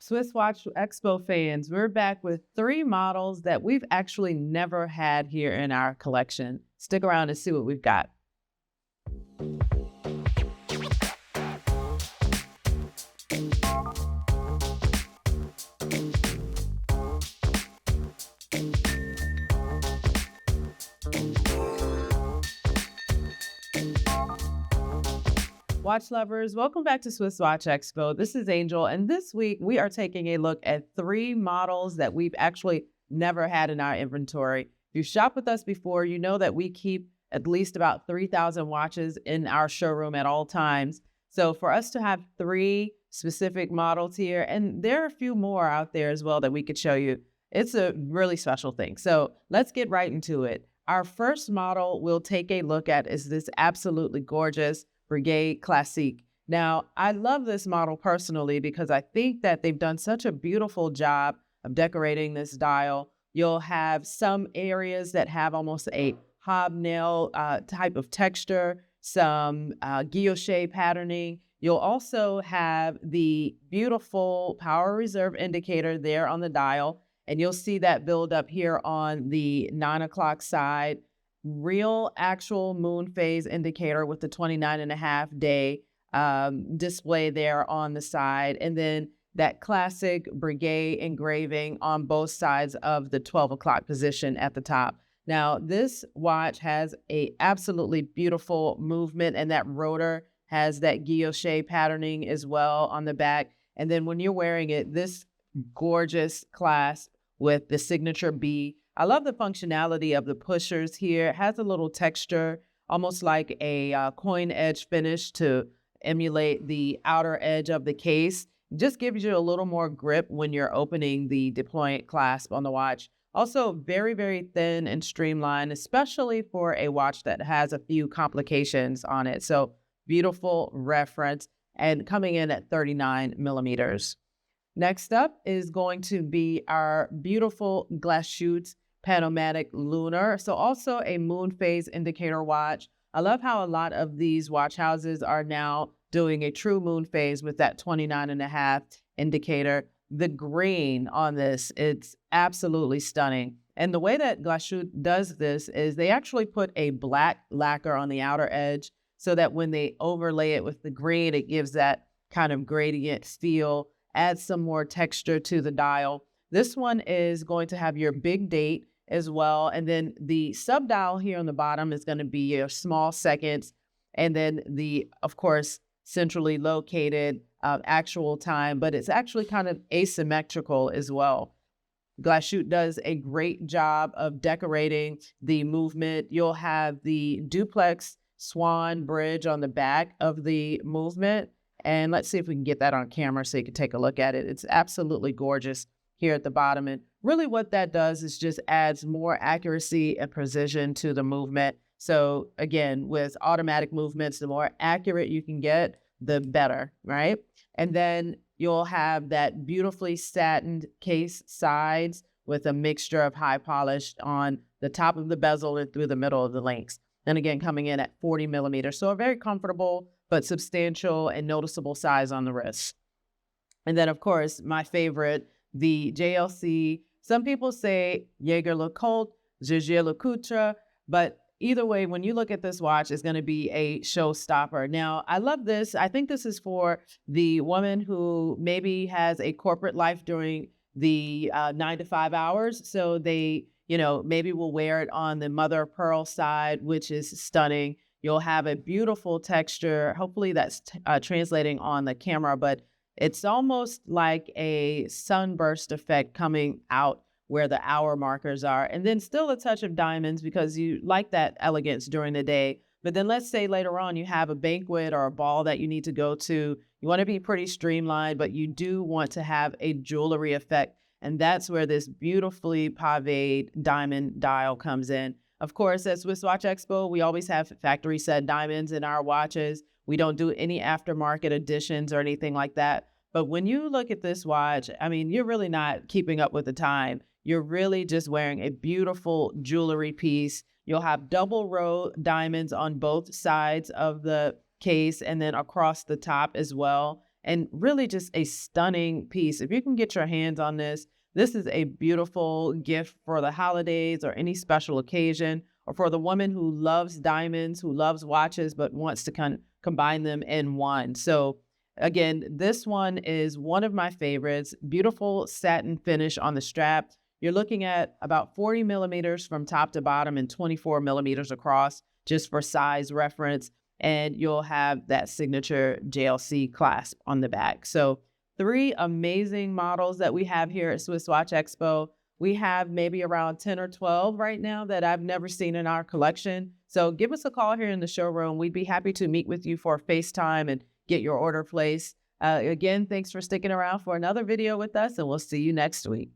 Swiss Watch Expo fans, we're back with 3 models that we've actually never had here in our collection. Stick around and see what we've got. Watch lovers, welcome back to Swiss Watch Expo. This is Angel, and this week we are taking a look at 3 models that we've actually never had in our inventory. If you shop with us before, you know that we keep at least about 3,000 watches in our showroom at all times. So for us to have 3 specific models here, and there are a few more out there as well that we could show you, it's a really special thing. So let's get right into it. Our first model we'll take a look at is this absolutely gorgeous Breguet Classique. Now, I love this model personally because I think that they've done such a beautiful job of decorating this dial. You'll have some areas that have almost a hobnail type of texture, some guilloche patterning. You'll also have the beautiful power reserve indicator there on the dial, and you'll see that build up here on the 9 o'clock side. Real actual Moonphase indicator with the 29.5 day display there on the side, and then that classic Breguet engraving on both sides of the 12 o'clock position at the top. Now, this watch has a absolutely beautiful movement, and that rotor has that guilloche patterning as well on the back. And then when you're wearing it, this gorgeous clasp with the signature B. I love the functionality of the pushers here. It has a little texture, almost like a coin edge finish to emulate the outer edge of the case. Just gives you a little more grip when you're opening the deployant clasp on the watch. Also very, very thin and streamlined, especially for a watch that has a few complications on it. So beautiful reference, and coming in at 39 millimeters. Next up is going to be our beautiful Glashutte PanoMaticLunar. So also a Moonphase indicator watch. I love how a lot of these watch houses are now doing a true Moonphase with that 29.5 indicator. The green on this, it's absolutely stunning. And the way that Glashutte does this is they actually put a black lacquer on the outer edge so that when they overlay it with the green, it gives that kind of gradient feel, adds some more texture to the dial. This one is going to have your big date as well. And then the subdial here on the bottom is going to be your small seconds. And then the, of course, centrally located actual time, but it's actually kind of asymmetrical as well. Glashutte does a great job of decorating the movement. You'll have the duplex swan bridge on the back of the movement. And let's see if we can get that on camera so you can take a look at it. It's absolutely gorgeous here at the bottom. And really what that does is just adds more accuracy and precision to the movement. So again, with automatic movements, the more accurate you can get, the better, right? And then you'll have that beautifully satined case sides with a mixture of high polished on the top of the bezel and through the middle of the links. And again, coming in at 40 millimeters. So a very comfortable but substantial and noticeable size on the wrist. And then, of course, my favorite, the JLC. Some people say Jaeger LeCoultre, Jaeger LeCoultre, but either way, when you look at this watch, it's going to be a showstopper. Now, I love this. I think this is for the woman who maybe has a corporate life during the 9 to 5 hours. So they, maybe will wear it on the mother of pearl side, which is stunning. You'll have a beautiful texture. Hopefully that's translating on the camera, but it's almost like a sunburst effect coming out where the hour markers are. And then still a touch of diamonds because you like that elegance during the day. But then let's say later on you have a banquet or a ball that you need to go to. You want to be pretty streamlined, but you do want to have a jewelry effect. And that's where this beautifully paved diamond dial comes in. Of course, at Swiss Watch Expo, we always have factory set diamonds in our watches. We don't do any aftermarket additions or anything like that. But when you look at this watch, I mean, you're really not keeping up with the time. You're really just wearing a beautiful jewelry piece. You'll have double row diamonds on both sides of the case and then across the top as well. and really just a stunning piece. If you can get your hands on this, this is a beautiful gift for the holidays or any special occasion, or for the woman who loves diamonds, who loves watches, but wants to kind of combine them in one. So again, this one is one of my favorites. Beautiful satin finish on the strap. You're looking at about 40 millimeters from top to bottom and 24 millimeters across, just for size reference. And you'll have that signature JLC clasp on the back. So 3 amazing models that we have here at Swiss Watch Expo. We have maybe around 10 or 12 right now that I've never seen in our collection. So give us a call here in the showroom. We'd be happy to meet with you for a FaceTime and get your order placed. Again, thanks for sticking around for another video with us, and we'll see you next week.